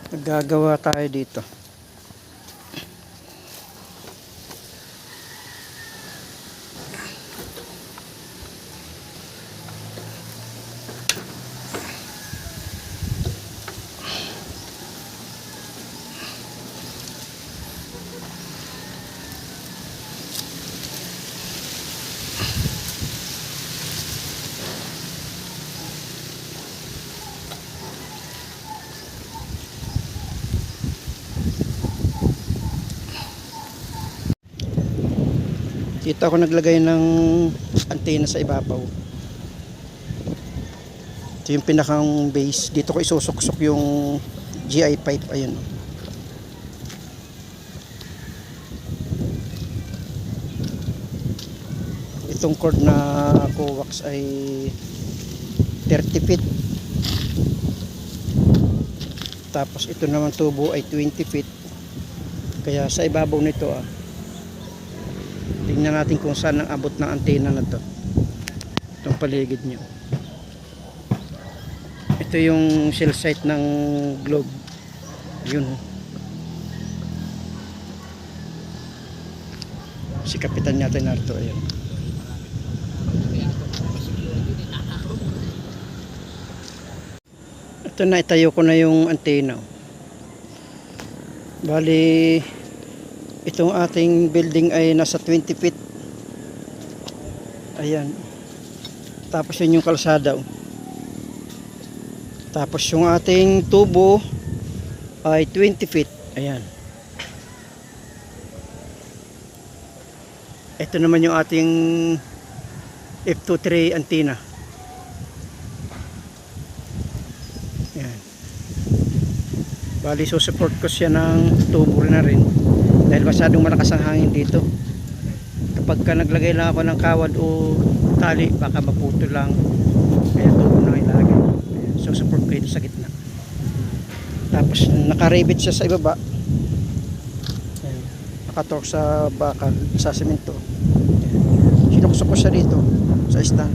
Gagawa tayo dito. Dito ako naglagay ng antena sa ibabaw. Ito yung pinakang base. Dito ko isusuksok yung GI pipe. Ayun. Itong cord na coax ay 30 feet. Tapos ito naman tubo ay 20 feet. Kaya sa ibabaw nito tingnan natin kung saan ang abot ng antena na to. Itong paligid nyo. Ito yung cell site ng globe. Yun. Si Kapitan natin narito. Ayun. Ito na, itayo ko na yung antena. Bali, itong ating building ay nasa 20 feet. Ayan. Tapos yun yung kalsada. Tapos yung ating tubo ay 20 feet. Ayan. Ito naman yung ating F23 antenna. Ayan. Bali, so support ko siya ng tubo na rin. Dahil masyadong malakas ang hangin dito. Kapag ka naglagay lang ako ng kawad o tali, baka maputo lang. Kaya tubo na ilagay. So support ko ito sa gitna. Tapos nakaribit siya sa ibaba. Ayan. Nakatork sa bakal, sa semento. Sinuksok ko siya dito sa stand.